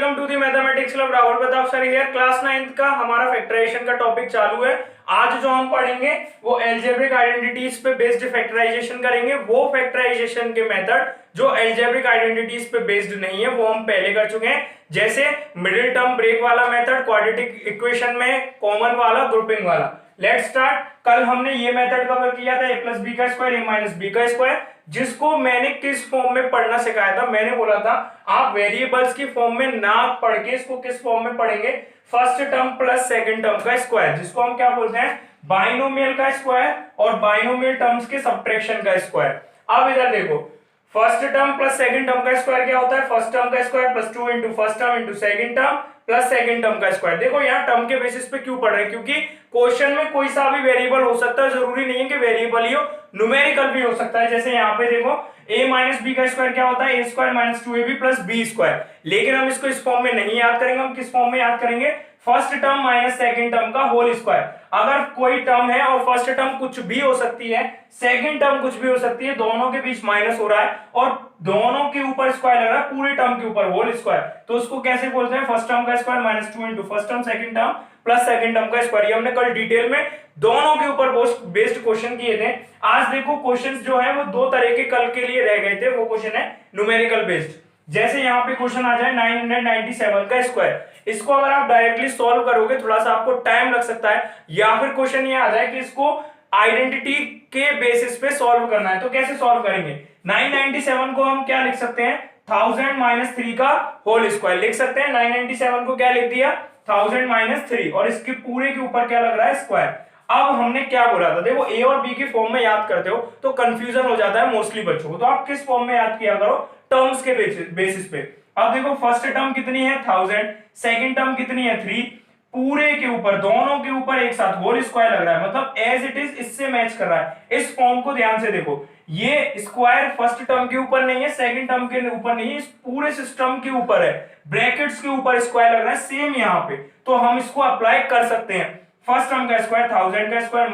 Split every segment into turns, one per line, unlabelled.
Welcome to the mathematics club. Rahul Pratap sir here. Class 9th का हमारा factorisation का topic चालू है। आज जो हम पढ़ेंगे वो अलजेब्रिक आइडेंटिटीज पे बेस्ड फैक्टराइजेशन करेंगे। वो फैक्टराइजेशन के मेथड जो अलजेब्रिक आइडेंटिटीज पे बेस्ड नहीं है वो हम पहले कर चुके हैं, जैसे मिडिल टर्म ब्रेक वाला मेथड, क्वाड्रेटिक इक्वेशन में कॉमन वाला, ग्रुपिंग वाला। Let's start. कल हमने ये मेथड कवर किया था a प्लस बी का स्क्वायर a माइनस बी का स्क्वायर, जिसको मैंने किस फॉर्म में पढ़ना सिखाया था। मैंने बोला था आप वेरिएबल्स की फॉर्म में ना पढ़ के इसको किस फॉर्म में पढ़ेंगे, first term plus second term का स्क्वायर, जिसको हम क्या बोलते हैं, बाइनोमियल का स्क्वायर और बाइनोमियल टर्म्स के सब्ट्रैक्शन का स्क्वायर। अब इधर देखो, first term plus second term का स्क्वायर क्या होता है, फर्स्ट टर्म का square plus 2 into first term into second term plus second term का स्क्वायर। देखो यहाँ टर्म के बेसिस पे क्यों पढ़ रहे हैं, क्योंकि क्वेश्चन में कोई सा भी वेरिएबल हो सकता है, जरूरी नहीं है कि वेरिएबल ही हो, न्यूमेरिकल भी हो सकता है। जैसे यहाँ पे देखो a माइनस बी का स्क्वायर क्या होता है, a square minus 2ab plus b square. लेकिन हम इसको इस फॉर्म में नहीं याद करेंगे, हम किस फॉर्म में याद करेंगे, first term minus second term का होल स्क्वायर। अगर कोई टर्म है और फर्स्ट टर्म कुछ भी हो सकती है, सेकंड टर्म कुछ भी हो सकती है, दोनों के बीच माइनस हो रहा है और दोनों के ऊपर स्क्वायर लग रहा है, पूरे टर्म के ऊपर होल स्क्वायर, तो उसको कैसे बोलते हैं, फर्स्ट टर्म का square minus 2 into first term second term plus second term का स्क्वायर। ये हमने कल डिटेल में दोनों के ऊपर बेस्ड क्वेश्चन किए थे। आज देखो क्वेश्चंस जो है वो दो तरह के कल के लिए रह गए थे, वो क्वेश्चन है न्यूमेरिकल बेस्ड। जैसे यहाँ पे क्वेश्चन आ जाए 997 का स्क्वायर, इसको अगर आप डायरेक्टली सॉल्व करोगे थोड़ा सा आपको टाइम लग सकता है, या फिर क्वेश्चन ये आ जाए कि इसको आइडेंटिटी के बेसिस पे सॉल्व करना है, तो कैसे सॉल्व करेंगे। 997 को हम क्या लिख सकते हैं, 1000 माइनस 3 का होल स्क्वायर लिख सकते हैं। 997 को क्या लिख दिया, 1000 माइनस 3, और इसके पूरे के ऊपर क्या लग रहा है, स्क्वायर। अब हमने क्या बोला था, देखो ए और बी के फॉर्म में याद करते हो तो कंफ्यूजन हो जाता है मोस्टली बच्चों को, तो आप किस फॉर्म में याद किया करो, टर्म्स के बेसिस पे। अब देखो फर्स्ट टर्म कितनी है 1000, सेकंड टर्म कितनी है 3, पूरे के ऊपर दोनों के ऊपर एक साथ होल स्क्वायर लग रहा है, मतलब एज इट इज इससे मैच कर रहा है। इस फॉर्म को ध्यान से देखो, ये स्क्वायर फर्स्ट टर्म के ऊपर नहीं है, सेकंड टर्म के ऊपर नहीं है, इस पूरे सिस्टम के ऊपर है, ब्रैकेट्स के ऊपर स्क्वायर लग रहा है सेम यहाँ पे, तो हम इसको अप्लाई कर सकते हैं। फर्स्ट टर्म का स्क्वायर 1000 का square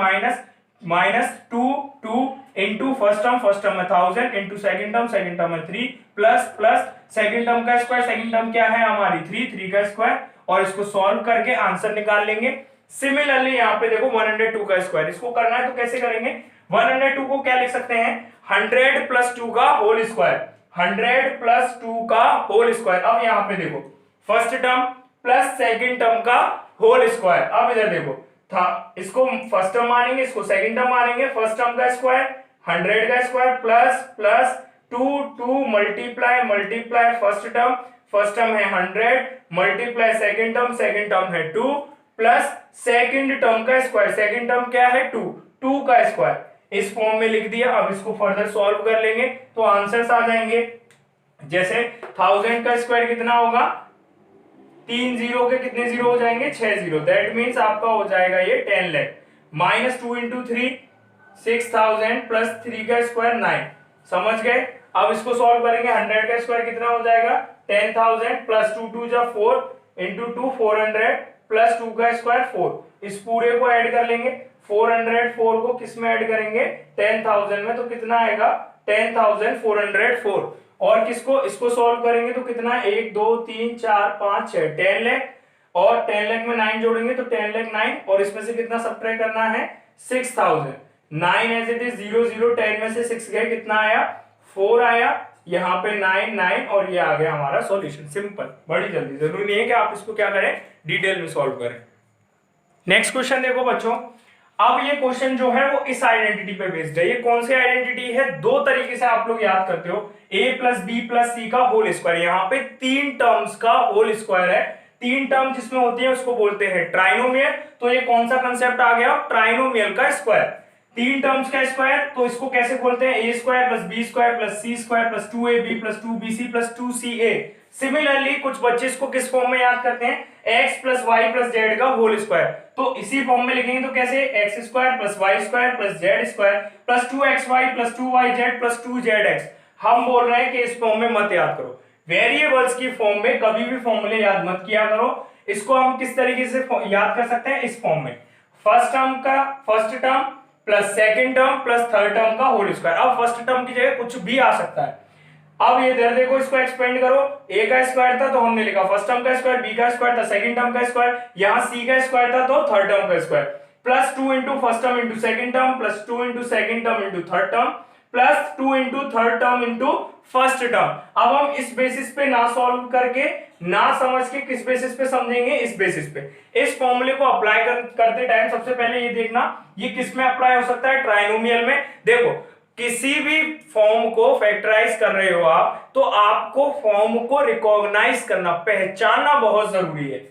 minus 2 into first term में 1000 इंटू सेकंड टर्म में 3 प्लस सेकंड टर्म का स्क्वायर, सेकंड टर्म क्या है हमारी 3 का स्क्वायर, और इसको सॉल्व करके आंसर निकाल लेंगे। सिमिलरली यहाँ पे देखो 102 का स्क्वायर, इसको करना है तो कैसे करेंगे, 102 को क्या लिख सकते हैं, 100 प्लस 2 का होल स्क्वायर, 100 प्लस 2 का होल स्क्वायर। अब यहाँ पे देखो first term plus second term का होल स्क्वायर। अब इधर देखो था, इसको फर्स्ट टर्म मानेंगे, इसको सेकंड टर्म मानेंगे, फर्स्ट टर्म का स्क्वायर 100 का square plus 2 multiply first term है 100 मल्टीप्लाई सेकंड टर्म है 2 प्लस सेकंड टर्म का स्क्वायर, सेकंड टर्म क्या है 2 का स्क्वायर। इस फॉर्म में लिख दिया। अब इसको फर्दर सॉल्व कर लेंगे तो आंसर्स आ जाएंगे। जैसे 1000 का स्क्वायर कितना होगा, 3 जीरो के कितने जीरो हो जाएंगे, 6 जीरो, दैट मीन्स आपका हो जाएगा ये 10 लाख। माइनस 2 इंटू 3 6000 प्लस 3 का स्क्वायर 9, समझ गए। अब इसको सॉल्व करेंगे, 100 का स्क्वायर कितना हो जाएगा 10000 प्लस 2 जा 4 इंटू 2 400 प्लस 2 का स्क्वायर 4। इस पूरे को ऐड कर लेंगे, 404 को किस में ऐड करेंगे 10000 में, तो कितना आएगा 10404। और किसको, इसको सॉल्व करेंगे तो कितना 1 2 3 4 5 6 10 लाख, और 10 लाख में 9 जोड़ेंगे तो 10 लाख 9, और इसमें से कितना सब्ट्रैक्ट करना है 6000। 9 एज इट इज 0 0, 10 में से 6 गए, कितना आया 4 आया, यहाँ पे 9 और ये आ गया हमारा सॉल्यूशन। सिंपल, बड़ी जल्दी, जरूरी नहीं है कि आप इसको क्या करें डिटेल में सॉल्व करें। नेक्स्ट क्वेश्चन देखो बच्चों, अब ये क्वेश्चन जो है वो इस आइडेंटिटी पे बेस्ड है। ये कौन सी आइडेंटिटी है, दो तरीके से आप लोग याद करते हो, a प्लस बी प्लस सी का होल स्क्वायर। यहाँ पे 3 टर्म्स का होल स्क्वायर है, 3 टर्म जिसमें होती है उसको बोलते हैं ट्राइनोमियल। तो ये कौन सा कंसेप्ट आ गया, ट्राइनोमियल का स्क्वायर, 3 टर्म्स का स्क्वायर। तो इसको कैसे बोलते हैं, a square plus b square plus c square plus 2ab plus 2bc plus 2ca। Similarly कुछ बच्चे इसको किस फॉर्म में याद करते हैं, x plus y plus z का होल स्क्वायर। तो इसी फॉर्म में लिखेंगे तो कैसे, x square plus y square plus z square plus 2xy plus 2yz plus 2zx। हम बोल रहे हैं कि इस फॉर्म में मत याद करो, वेरिएबल्स की फॉर्म में कभी भी फॉर्मूले याद मत किया करो। इसको हम किस तरीके से याद कर सकते हैं, इस फॉर्म में, first term plus second term plus third term का होल स्क्वायर। अब फर्स्ट टर्म की जगह कुछ भी आ सकता है, अब ये इधर देखो, इसको एक्सपेंड करो, a का स्क्वायर था तो हमने लिखा फर्स्ट टर्म का स्क्वायर, b का स्क्वायर था सेकंड टर्म का स्क्वायर, यहाँ c का स्क्वायर था तो थर्ड टर्म का square, plus 2 into first term into second term, plus 2 into second term into third term, plus 2 into third term into first term. अब हम इस बेसिस पे ना सॉल्व करके, ना समझ के किस बेसिस पे समझेंगे, इस बेसिस पे। इस फॉर्मूले को अप्लाई करते टाइम सबसे पहले ये देखना ये किस में अप्लाई हो सकता है, ट्राइनोमियल में। देखो किसी भी फॉर्म को फैक्टराइज कर रहे हो आप, तो आपको फॉर्म को रिकॉग्नाइज करना, पहचानना बहुत जरूरी है।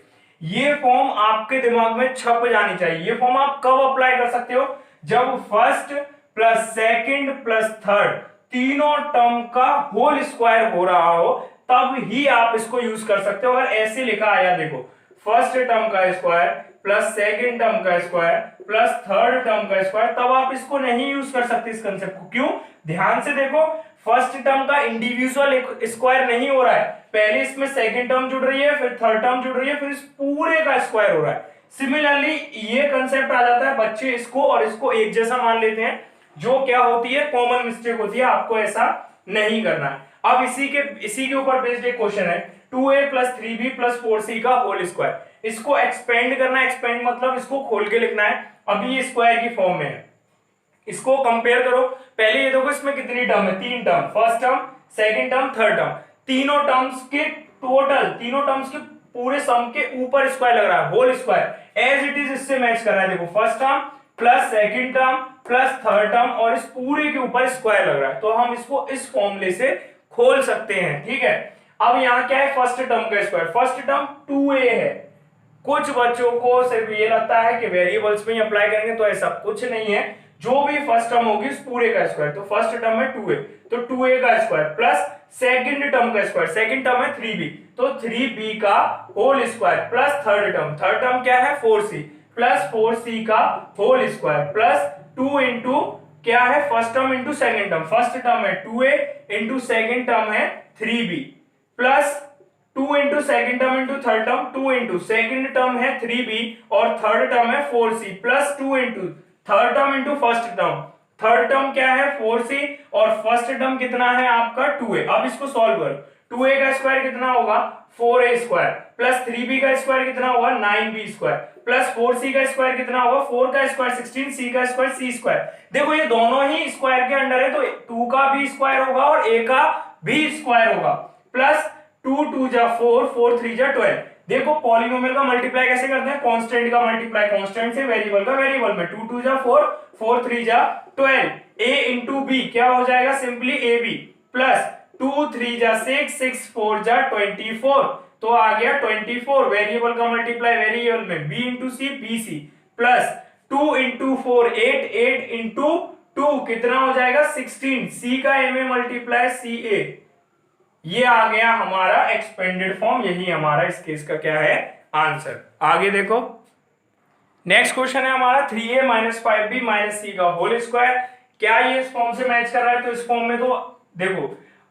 ये फॉर्म आपके दिमाग में छप जानी चाहिए। ये फॉर्म आप कब अप्लाई कर सकते हो, जब first plus second plus third तीनों टर्म का होल स्क्वायर हो रहा हो, तब ही आप इसको यूज कर सकते हो। अगर ऐसे लिखा आया, देखो फर्स्ट टर्म का स्क्वायर प्लस सेकंड टर्म का स्क्वायर प्लस थर्ड टर्म का स्क्वायर, तब आप इसको नहीं यूज कर सकते इस कंसेप्ट को। क्यों, ध्यान से देखो, फर्स्ट टर्म का इंडिविजुअल स्क्वायर नहीं हो रहा है, पहले इसमें सेकंड टर्म जुड़ रही है, फिर थर्ड टर्म जुड़ रही है, फिर इस पूरे का स्क्वायर हो रहा है। सिमिलरली ये कंसेप्ट आ जाता है, बच्चे इसको और इसको एक जैसा मान लेते हैं, जो क्या होती है, कॉमन मिस्टेक होती है। आपको ऐसा नहीं करना है। अब इसी के ऊपर बेस्ड एक क्वेश्चन है, 2a plus 3b plus 4c का होल स्क्वायर। इसको एक्सपेंड करना है, एक्सपेंड मतलब इसको खोल के लिखना है। अभी ये स्क्वायर की फॉर्म में है, इसको कंपेयर करो। पहले ये देखो इसमें कितनी टर्म है, 3 term, first term second term third term, तीनों टर्म्स के टोटल, तीनों टर्म्स के पूरे सम के ऊपर स्क्वायर लग रहा है, whole square as it is इससे मैच कर रहा है। देखो first term plus second term plus third term और इस पूरे के ऊपर स्क्वायर लग रहा है, तो हम इसको इस फॉर्मूले से खोल सकते हैं। ठीक है, अब यहाँ क्या है, फर्स्ट टर्म का स्क्वायर, फर्स्ट टर्म 2a है। कुछ बच्चों को सिर्फ ये लगता है कि वेरिएबल्स में ही अप्लाई करेंगे, तो ऐसा कुछ नहीं है। जो भी फर्स्ट टर्म होगी उस पूरे का स्क्वायर, तो फर्स्ट टर्म है 2a, तो 2a का स्क्वायर प्लस सेकंड टर्म का स्क्वायर, सेकंड टर्म है 3b, तो 3b का whole square plus third term क्या है 4c, प्लस 4c का होल स्क्वायर प्लस 2 इंटू क्या है first term into second term, first term है 2a इंटू सेकंड टर्म है 3b, plus 2 into second term into third term, 2 into second term है 3b और third term है 4c, plus 2 into third term into first term, third term क्या है 4c और first term कितना है आपका 2a। अब इसको सॉल्व करो, 2a का स्क्वायर कितना होगा 4a स्क्वायर, प्लस 3b का स्क्वायर कितना होगा 9b स्क्वायर, प्लस 4c का स्क्वायर कितना होगा 4 का स्क्वायर 16, c का स्क्वायर c स्क्वायर। देखो ये दोनों ही स्क्वायर के अंडर है, तो 2 का भी स्क्वायर होगा और a का भी स्क्वायर होगा, प्लस 2 2 जा 4 4 3 जा 12। देखो पॉलिनोमियल का मल्टीप्लाई कैसे करते हैं, कांस्टेंट का मल्टीप्लाई कांस्टेंट से, वेरिएबल का वेरिएबल में, 2 2 जा 4 4 3 जा 12, a इंटू b क्या हो जाएगा सिंपली ab, प्लस 2 3 जा 6 6 4 जा 24, तो आ गया 24, वेरिएबल का मल्टीप्लाई वेरिएबल में, b इंटू सी bc, प्लस 2 इंटू 4 8 8 इंटू 2 कितना हो जाएगा 16, c का a में मल्टीप्लाई ca। ये आ गया हमारा एक्सपेंडेड फॉर्म, यही हमारा इस केस का क्या है आंसर। आगे देखो नेक्स्ट क्वेश्चन है हमारा 3a minus 5b minus c का होल स्क्वायर। क्या ये इस फॉर्म से मैच कर रहा है, तो इस फॉर्म में तो देखो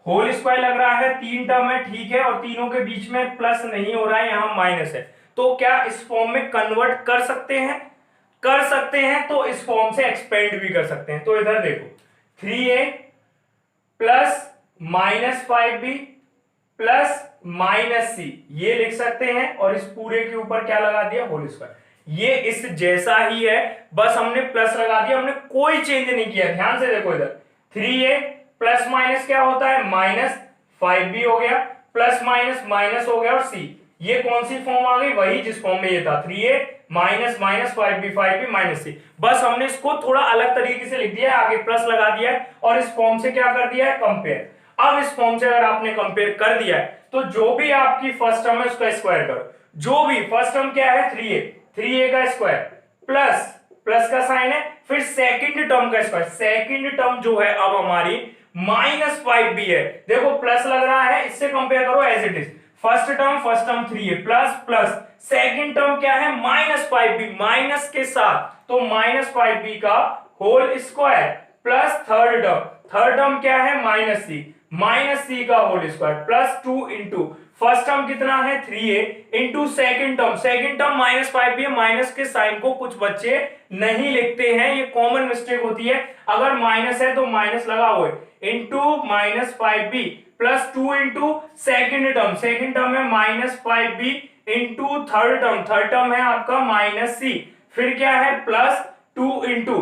होल स्क्वायर लग रहा है, 3 टर्म है ठीक है, और तीनों के बीच में प्लस नहीं हो रहा है, यहाँ माइनस है, तो क्या इस फॉर्म में कन्वर्ट कर सकते हैं, कर सकते हैं, तो इस फॉर्म से एक्सपेंड भी कर सकते हैं। तो इधर देखो 3a plus minus 5b plus minus c ये लिख सकते हैं, और इस पूरे के ऊपर क्या लगा दिया होल स्क्वायर। ये इस जैसा ही है, बस हमने प्लस लगा दिया, हमने कोई चेंज नहीं किया। ध्यान से देखो इधर 3a प्लस माइनस क्या होता है माइनस 5b हो गया, प्लस माइनस माइनस हो गया, और c ये कौन सी फॉर्म आ गई, वही जिस फॉर्म में ये था 3a minus minus 5b minus c। बस हमने इसको थोड़ा अलग तरीके से लिख दिया है, आगे प्लस लगा दिया है और इस फॉर्म से क्या कर दिया है कंपेयर। अब इस फॉर्म से अगर आपने कंपेयर कर दिया है, तो जो भी आपकी फर्स्ट टर्म है उसका स्क्वायर करो। जो भी फर्स्ट टर्म क्या है 3a का स्क्वायर प्लस प्लस का साइन है, फिर सेकंड टर्म का स्क्वायर, सेकंड टर्म जो है अब हमारी माइनस 5b है। देखो प्लस लग रहा है, इससे कंपेयर करो as it is, first term 3a plus plus second term क्या है माइनस 5b माइनस के साथ, तो माइनस 5b का whole square plus third term क्या है माइनस c का whole square plus 2 into first term कितना है 3a into second term minus 5b है, माइनस के साइन को कुछ बच्चे नहीं लिखते हैं, ये कॉमन मिस्टेक होती है। अगर माइनस है तो माइनस लगा हुआ है, into minus 5b plus 2 into second term है -5b इंटू थर्ड टर्म है आपका -c, फिर क्या है प्लस 2 इंटू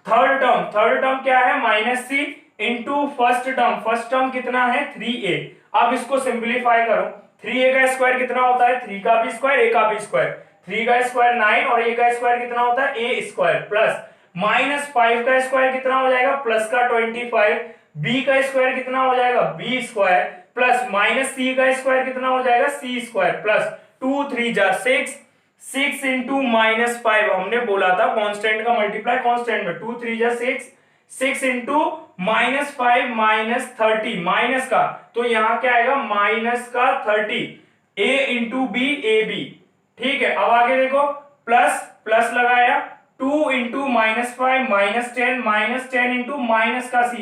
थर्ड टर्म क्या है -c इंटू फर्स्ट टर्म कितना है 3a। अब इसको सिंप्लीफाई करो, 3a का स्क्वायर कितना होता है 3 का भी स्क्वायर a का भी स्क्वायर, 3 का स्क्वायर 9 और a का स्क्वायर कितना होता है a स्क्वायर, प्लस -5 का स्क्वायर कितना हो जाएगा प्लस का 25, b का स्क्वायर कितना हो जाएगा b स्क्वायर, प्लस -c का स्क्वायर कितना हो जाएगा c स्क्वायर, प्लस 2 3 जा 6 इंटू -5 हमने बोला था कांस्टेंट का मल्टीप्लाई कांस्टेंट में, 2 3 जा 6 इंटू -5 -30 माइनस का, तो यहां क्या आएगा -30 a into b a b, ठीक है। अब आगे देखो प्लस लगाया 2 इंटू -5 -10 इंटू माइनस का c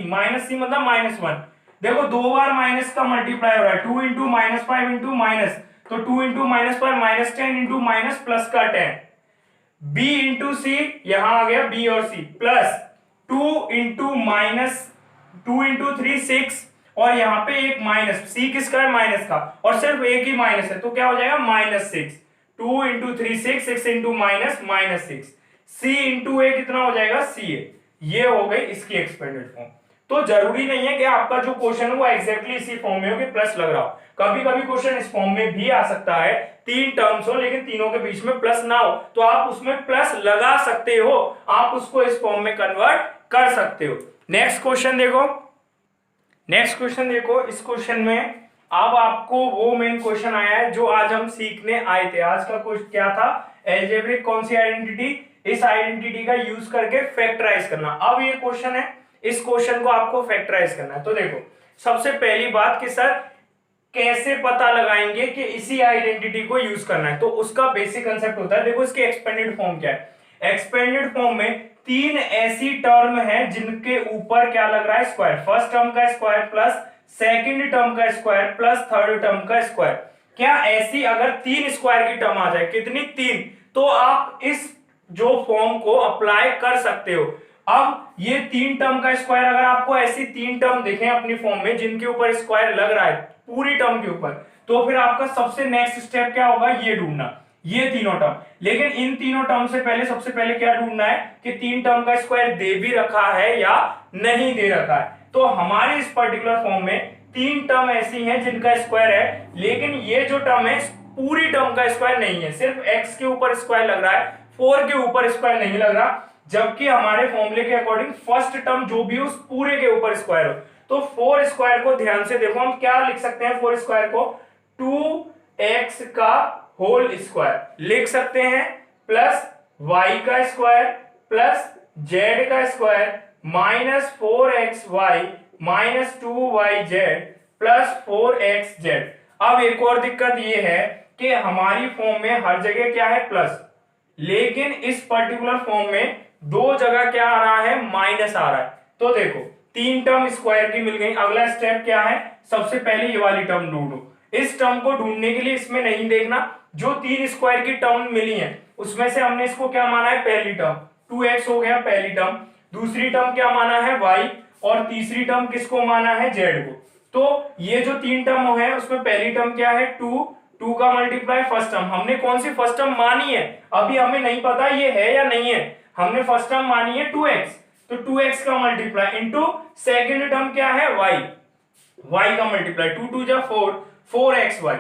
मतलब -1, देखो दो बार माइनस का मल्टीप्लाई हो रहा है, 2 इंटू -5 इंटू माइनस, तो 2 इंटू -5 -10 इंटू माइनस प्लस का 10, b इंटू सी यहां आ गया b और c, प्लस 2 इंटू 3 6 और यहाँ पे एक माइनस, c किसका है माइनस का और सिर्फ एक ही माइनस है, तो क्या हो जाएगा -6, 2 into 3 6 into -6, c into a कितना हो जाएगा ca। ये हो गई इसकी एक्सपेंडेड फॉर्म। तो जरूरी नहीं है कि आपका जो क्वेश्चन है वो एग्जैक्टली इसी फॉर्म में हो कि प्लस लग रहा हो, कभी कभी क्वेश्चन इस फॉर्म में भी आ सकता है, 3 टर्म्स हो लेकिन तीनों के बीच में प्लस ना हो, तो आप उसमें प्लस लगा सकते हो, आप उसको इस फॉर्म में कन्वर्ट कर सकते हो। नेक्स्ट क्वेश्चन देखो, इस क्वेश्चन में अब आपको वो मेन क्वेश्चन आया है जो आज हम सीखने आए थे। आज का क्वेश्चन क्या था, अलजेब्रिक कौन सी आइडेंटिटी, इस आइडेंटिटी का यूज करके फैक्टराइज करना। अब ये क्वेश्चन है, इस क्वेश्चन को आपको फैक्टराइज करना है। तो देखो सबसे पहली बात कि सर कैसे पता लगाएंगे कि इसी आइडेंटिटी को यूज करना है, तो उसका बेसिक कंसेप्ट होता है, देखो इसके एक्सपेंडेड फॉर्म क्या है। एक्सपेंडेड फॉर्म में 3 ऐसी टर्म है जिनके ऊपर क्या लग रहा है स्क्वायर, फर्स्ट टर्म का स्क्वायर प्लस सेकंड टर्म का स्क्वायर प्लस थर्ड टर्म का स्क्वायर। क्या ऐसी अगर 3 स्क्वायर की टर्म आ जाए, कितनी 3, तो आप इस जो फॉर्म को अप्लाई कर सकते हो। अब ये 3 टर्म का स्क्वायर अगर आपको ऐसी 3 टर्म दिखे अपनी फॉर्म में जिनके ऊपर स्क्वायर लग रहा है पूरी टर्म के ऊपर, तो फिर आपका सबसे नेक्स्ट स्टेप क्या होगा, ये ढूंढना, ये तीनों टर्म। लेकिन इन तीनों टर्म से पहले सबसे पहले क्या ढूंढना है कि 3 टर्म का स्क्वायर दे भी रखा है या नहीं दे रखा है। तो हमारे इस पर्टिकुलर फॉर्म में 3 टर्म ऐसी हैं जिनका स्क्वायर है, लेकिन ये जो टर्म है पूरी टर्म का स्क्वायर नहीं है, सिर्फ x के ऊपर स्क्वायर लग रहा है, 4 के ऊपर स्क्वायर नहीं लग रहा, जबकि हमारे फॉर्मूले के अकॉर्डिंग फर्स्ट टर्म जो भी उस पूरे के ऊपर स्क्वायर हो। तो 4 स्क्वायर को ध्यान से देखो, हम क्या लिख सकते हैं 4 स्क्वायर को, 2x का होल स्क्वायर लिख सकते हैं, प्लस y का स्क्वायर प्लस z का square minus 4xy minus 2yz plus 4xz। अब एक और दिक्कत ये है कि हमारी फॉर्म में हर जगह क्या है प्लस, लेकिन इस पर्टिकुलर फॉर्म में दो जगह क्या आ रहा है माइनस आ रहा है। तो देखो 3 टर्म स्क्वायर की मिल गई, अगला स्टेप क्या है, सबसे पहले ये वाली टर्म ढूंढो। इस टर्म को ढूंढने के लिए इसमें नहीं देखना, जो 3 स्क्वायर की टर्म मिली है उसमें से हमने इसको क्या माना है पहली टर्म, 2x हो गया पहली टर्म, दूसरी टर्म क्या माना है y, और तीसरी टर्म किसको माना है z को। तो ये जो 3 टर्म है उसमें पहली टर्म क्या है 2 का मल्टीप्लाई फर्स्ट टर्म, हमने कौन सी फर्स्ट टर्म मानी है अभी हमें नहीं पता ये है या नहीं है, हमने फर्स्ट टर्म मानी है 2x, तो 2x का मल्टीप्लाई इंटू सेकंड टर्म क्या है y का मल्टीप्लाई, 2 2 जा 4 4xy।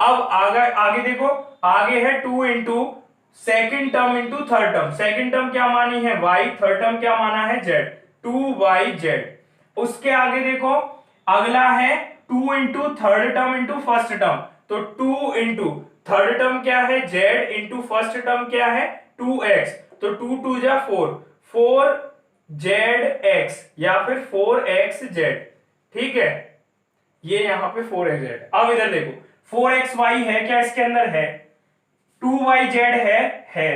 अब आगे देखो, आगे है 2 into second term into third term, second term क्या मानी है y, थर्ड टर्म क्या माना है z, 2yz। उसके आगे देखो अगला है 2 into third term into first term, तो 2 इंटू थर्ड टर्म क्या है z इंटू फर्स्ट टर्म क्या है 2x, तो 2 2 जा 4 4zx या फिर 4xz, ठीक है, ये यहां पे 4xz। अब इधर देखो 4xy है क्या इसके अंदर है, 2yz है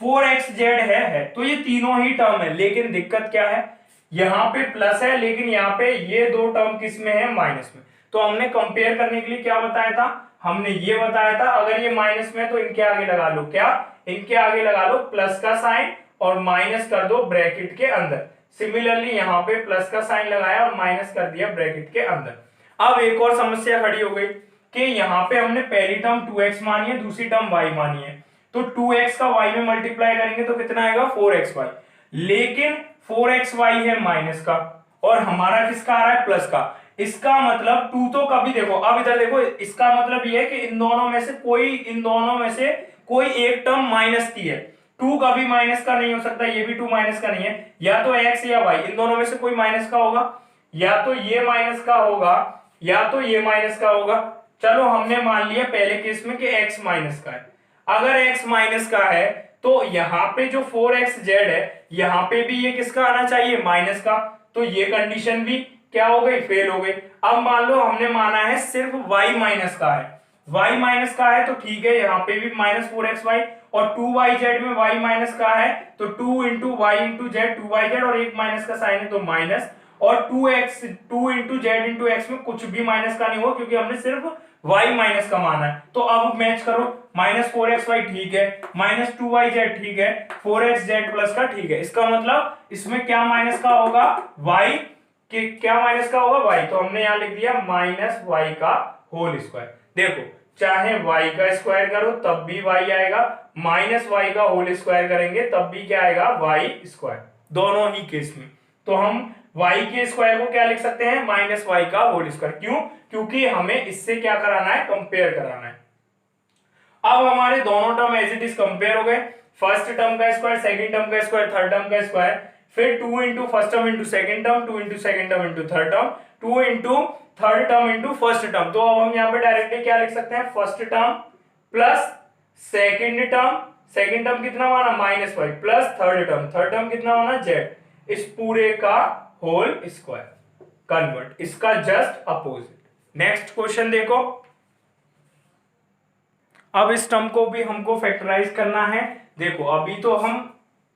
4xz है, तो ये तीनों ही टर्म है, लेकिन दिक्कत क्या है यहां पे प्लस है लेकिन यहाँ पे ये दो टर्म किस में है माइनस में। तो हमने कंपेयर करने के लिए क्या बताया था, हमने ये बताया था अगर ये माइनस में तो इनके आगे लगा लो क्या, इनके आगे लगा लो प्लस का साइन और माइनस कर दो ब्रैकेट के अंदर। सिमिलरली यहाँ पे प्लस का साइन लगाया और माइनस कर दिया ब्रैकेट के अंदर। अब एक और समस्या खड़ी हो गई कि यहाँ पे हमने पहली टर्म 2x मानी है, दूसरी टर्म y मानी है, तो 2x का y में मल्टीप्लाई करेंगे तो कितना आएगा 4xy, लेकिन 4xy है माइनस का और हमारा किसका आ रहा है प्लस का। इसका मतलब 2 तो कभी देखो, अब इधर देखो, इसका मतलब ये है कि इन दोनों में से कोई एक टर्म माइनस की है। 2 कभी माइनस का नहीं हो सकता, ये भी 2 माइनस का नहीं है, या तो x या y, इन दोनों में से कोई माइनस का होगा, या तो ये माइनस का होगा या तो ये माइनस का होगा। चलो हमने मान लिया पहले केस में कि x माइनस का है। अगर x माइनस का है तो यहाँ पे जो 4xz है यहाँ पे भी ये किसका आना चाहिए माइनस का, तो ये कंडीशन भी क्या हो गई फेल हो गई। अब मान लो हमने माना है सिर्फ y माइनस का है, y माइनस का है तो ठीक है, यहाँ पे भी -4xy, और 2yz में y माइनस का है तो 2 into Y into Z 2yz, और एक माइनस का साइन है तो माइनस, और 2 इंटू जेड इंटू एक्स में कुछ भी माइनस का नहीं होगा क्योंकि हमने सिर्फ y माइनस का माना है। तो अब मैच करो, -4xy ठीक है, -2yz ठीक है, 4xz प्लस का ठीक है। इसका मतलब इसमें क्या माइनस का होगा y, कि क्या माइनस का होगा y, तो हमने यहां लिख दिया -y का होल स्क्वायर। देखो चाहे y का स्क्वायर करो तब भी y आएगा, -y का होल स्क्वायर करेंगे तब भी क्या आएगा y स्क्वायर, दोनों ही केस में। तो हम y के स्क्वायर को क्या लिख सकते हैं -y का होल स्क्वायर, क्यों, क्योंकि हमें इससे क्या कराना है कंपेयर कराना है। अब हमारे दोनों term as it is compare हो गए, फर्स्ट टर्म का स्क्वायर, सेकंड टर्म का स्क्वायर, थर्ड टर्म का स्क्वायर, फिर 2 into first term into second term, 2 into second term into third term, 2 into third term into first term. तो अब हम यहाँ पे डायरेक्टली क्या लिख सकते हैं first term plus second term कितना माना -y, प्लस थर्ड टर्म कितना माना z, इस पूरे का होल स्क्वायर कन्वर्ट, इसका जस्ट अपोजिट। नेक्स्ट क्वेश्चन देखो, अब इस टर्म को भी हमको फैक्टराइज करना है। देखो अभी तो हम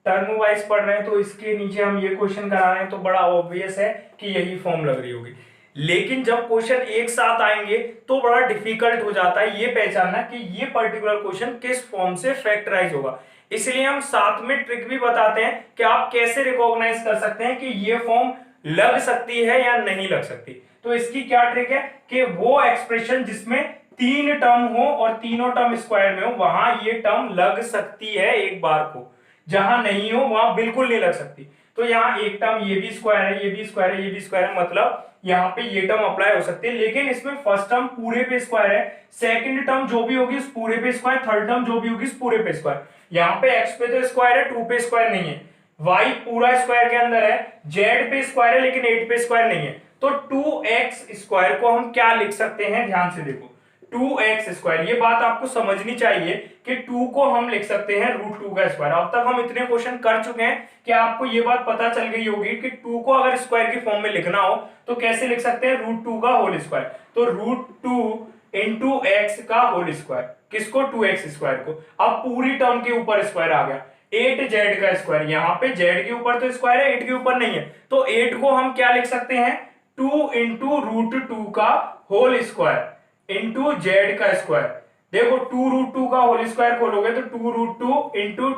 टर्म वाइज पढ़ रहे हैं तो इसके नीचे हम ये क्वेश्चन करा रहे हैं तो बड़ा ऑब्वियस है कि यही फॉर्म लग रही होगी, लेकिन जब क्वेश्चन एक साथ आएंगे तो बड़ा डिफिकल्ट हो जाता है ये पहचानना कि ये पर्टिकुलर क्वेश्चन किस फॉर्म से फैक्टराइज होगा। इसलिए हम साथ में ट्रिक भी बताते हैं कि आप कैसे रिकॉग्नाइज कर सकते हैं कि ये फॉर्म लग सकती है या नहीं लग सकती। तो इसकी क्या ट्रिक है कि वो एक्सप्रेशन जिसमें 3 टर्म हो और तीनों टर्म स्क्वायर में हो वहां ये टर्म लग सकती है एक बार को, जहां नहीं हो वहां बिल्कुल नहीं लग सकती। तो यहाँ एक टर्म ये भी स्क्वायर है, ये भी स्क्वायर है, ये भी स्क्वायर है, मतलब यहाँ पे ये टर्म अप्लाई हो सकती है, लेकिन इसमें फर्स्ट टर्म पूरे पे स्क्वायर है, सेकंड टर्म जो भी होगी उस पूरे पे स्क्वायर, थर्ड टर्म जो भी होगी उस पूरे पे स्क्वायर। यहाँ पे x पे तो स्क्वायर है, 2 पे स्क्वायर नहीं है, y पूरा स्क्वायर के अंदर है, z पे स्क्वायर है लेकिन 8 पे स्क्वायर नहीं है। तो 2x स्क्वायर को हम क्या लिख सकते हैं, ध्यान से देखो 2x स्क्वायर, ये बात आपको समझनी चाहिए कि 2 को हम लिख सकते हैं √2 का स्क्वायर। अब तक हम इतने क्वेश्चन कर चुके हैं कि आपको ये बात पता चल गई होगी कि 2 को अगर स्क्वायर की फॉर्म में लिखना हो तो कैसे लिख सकते हैं √2 का होल स्क्वायर। तो √2 इंटू एक्स का होल स्क्वायर, किसको 2x स्क्वायर को। अब पूरी टर्म के ऊपर स्क्वायर आ गया, 8z का स्क्वायर, यहाँ पे z के ऊपर तो स्क्वायर है 8 के ऊपर नहीं है, तो 8 को हम क्या लिख सकते हैं 2 इंटू √2 का होल स्क्वायर इंटू जेड का स्क्वायर। देखो 2 √2 का होल स्क्वायर खोलोगे तो 2 √2 इंटू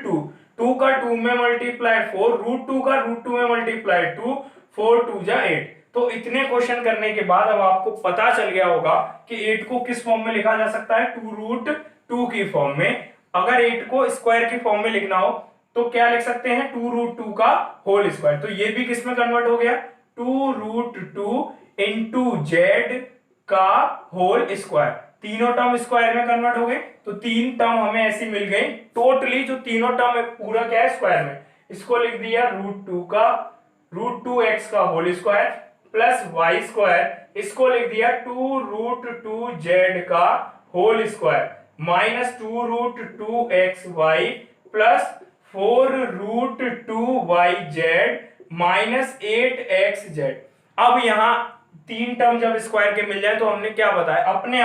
2 2 का 2 में मल्टीप्लाई 4, √2 का √2 में मल्टीप्लाई 2, 4 2 जा 8। तो इतने क्वेश्चन करने के बाद अब आपको पता चल गया होगा कि 8 को किस फॉर्म में लिखा जा सकता है 2 √2 की फॉर्म में। अगर 8 को स्क्वायर की फॉर्म में लिखना हो तो क्या लिख सकते हैं 2 √2 का होल स्क्वायर। तो ये भी किस में कन्वर्ट हो गया 2 √2 इंटू जेड का होल स्क्वायर, तीनों टर्म स्क्वायर में कन्वर्ट हो गए। तो 3 टर्म हमें ऐसी मिल गई टोटली, जो तीनों टर्म पूरा क्या है स्क्वायर में, इसको लिख दिया √2 का √2x का whole square plus y square, इसको लिख दिया 2 √2 z का whole square minus 2 √2xy plus 4 √2yz minus 8xz। अब यहां 3 टर्म जब स्क्वायर के मिल जाए तो हमने क्या बताया, अपने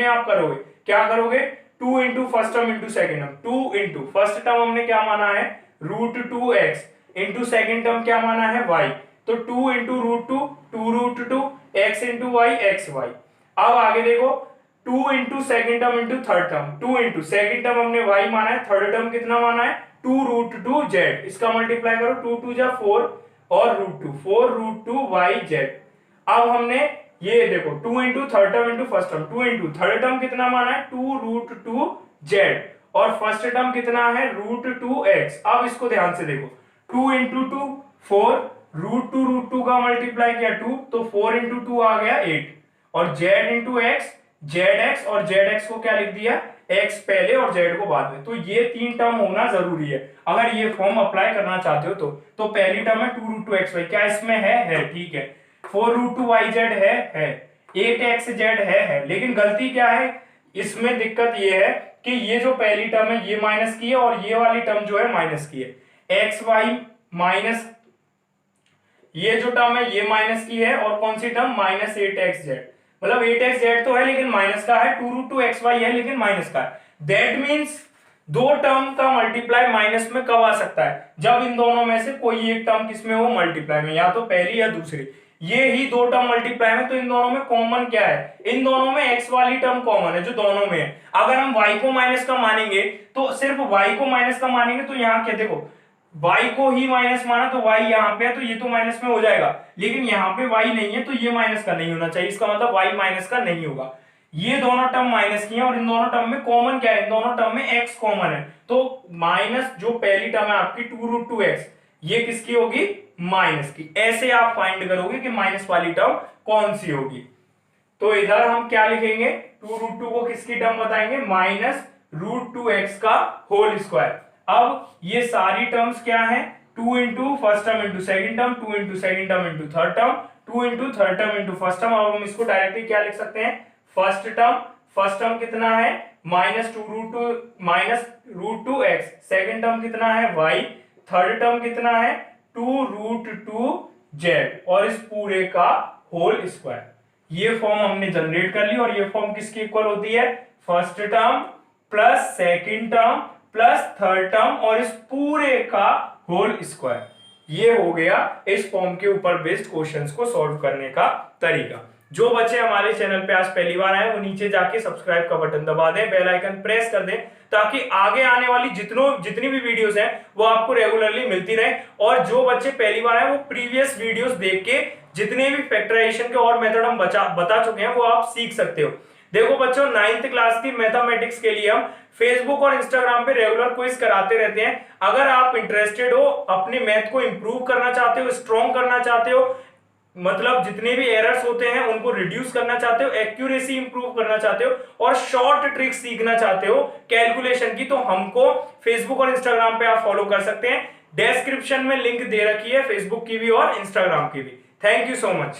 आप करोगे, क्या करोगे 2 into first term into second term, 2 into first term हमने क्या माना है √2x इंटू सेकेंड टर्म क्या माना है y, तो 2 into √2 x into y xy। अब आगे देखो 2 into second term into third term, 2 into second term हमने y माना है, थर्ड टर्म कितना माना है 2 √2z, इसका मल्टीप्लाई करो 2 2 जा 4 और √2 4 √2yz। अब हमने ये देखो 2 into third term into first term, 2 into third term कितना माना है 2√2z और फर्स्ट टर्म कितना है √2x। अब इसको ध्यान से देखो 2 इंटू 2 4, √2 का मल्टीप्लाई किया 2 तो 4 इंटू 2 आ गया 8 और z इंटू एक्स zx और zx को क्या लिख दिया x पहले और z को बाद में। तो ये तीन टर्म होना जरूरी है अगर ये फॉर्म अप्लाई करना चाहते हो तो पहली टर्म है 2√2xy, क्या इसमें है ठीक है। 4√2yz है 8xz है, लेकिन गलती क्या है इसमें, दिक्कत ये है कि ये जो पहली टर्म है ये माइनस की है और ये वाली टर्म जो है माइनस की है। xy माइनस ये जो टर्म है ये माइनस की है और कौन सी टर्म -8xz, मतलब 8xz तो है लेकिन माइनस का है, 2√2xy है लेकिन माइनस का है। दैट मींस दो टर्म का मल्टीप्लाई माइनस में कब आ सकता है, जब इन दोनों में से कोई एक टर्म किसमें हो मल्टीप्लाई में, या तो पहली या दूसरी। ये ही दो टर्म मल्टीप्लाई में, तो इन दोनों में कॉमन क्या है, इन दोनों में x वाली टर्म कॉमन है जो दोनों में है। अगर हम y को माइनस का मानेंगे तो सिर्फ y को माइनस का मानेंगे तो यहाँ क्या देखो y को ही माइनस माना तो y यहाँ पे है तो ये तो माइनस में हो जाएगा, लेकिन यहाँ पे y नहीं है तो ये माइनस का नहीं होना चाहिए, इसका मतलब y माइनस का नहीं होगा। ये दोनों टर्म माइनस की हैं और इन दोनों टर्म में कॉमन क्या है, इन दोनों टर्म में x कॉमन है, तो माइनस जो पहली टर्म है आपकी 2√2x ये किसकी होगी माइनस की। ऐसे आप फाइंड करोगे कि माइनस वाली टर्म कौन सी होगी। तो इधर हम क्या लिखेंगे 2√2 को किसकी टर्म बताएंगे -√2x का होल स्क्वायर। अब ये सारी टर्म्स क्या है 2 into first term into second term, 2 into second term into third term, 2 into third term into first term. अब हम इसको डायरेक्टली क्या लिख सकते हैं फर्स्ट टर्म कितना है -√2x, सेकेंड टर्म कितना है y, थर्ड टर्म कितना है 2√2z और इस पूरे का होल स्क्वायर। ये फॉर्म हमने जनरेट कर ली और ये फॉर्म किसकी इक्वल होती है first term plus second term plus third term और इस पूरे का होल स्क्वायर। ये हो गया इस फॉर्म के ऊपर बेस्ड क्वेश्चंस को सॉल्व करने का तरीका। जो बच्चे हमारे चैनल पे आज पहली बार आए वो नीचे जाके सब्सक्राइब का बटन दबा दें, बेल आइकन प्रेस कर दें ताकि आगे आने वाली जितनी भी वीडियोस हैं वो आपको रेगुलरली मिलती रहे। और जो बच्चे पहली बार आए वो प्रीवियस वीडियोस देख के जितने भी फैक्टराइजेशन के और मेथड हम बता चुके हैं वो आप सीख सकते हो। देखो बच्चों 9th क्लास की मैथमेटिक्स के लिए हम फेसबुक और इंस्टाग्राम पे रेगुलर क्विज कराते रहते हैं। अगर आप इंटरेस्टेड हो, अपने मैथ को इंप्रूव करना चाहते हो, स्ट्रॉन्ग करना चाहते हो, मतलब जितने भी एरर्स होते हैं उनको रिड्यूस करना चाहते हो, एक्यूरेसी इंप्रूव करना चाहते हो और शॉर्ट ट्रिक्स सीखना चाहते हो कैलकुलेशन की, तो हमको फेसबुक और इंस्टाग्राम पे आप फॉलो कर सकते हैं। डिस्क्रिप्शन में लिंक दे रखी है फेसबुक की भी और इंस्टाग्राम की भी। Thank you so much.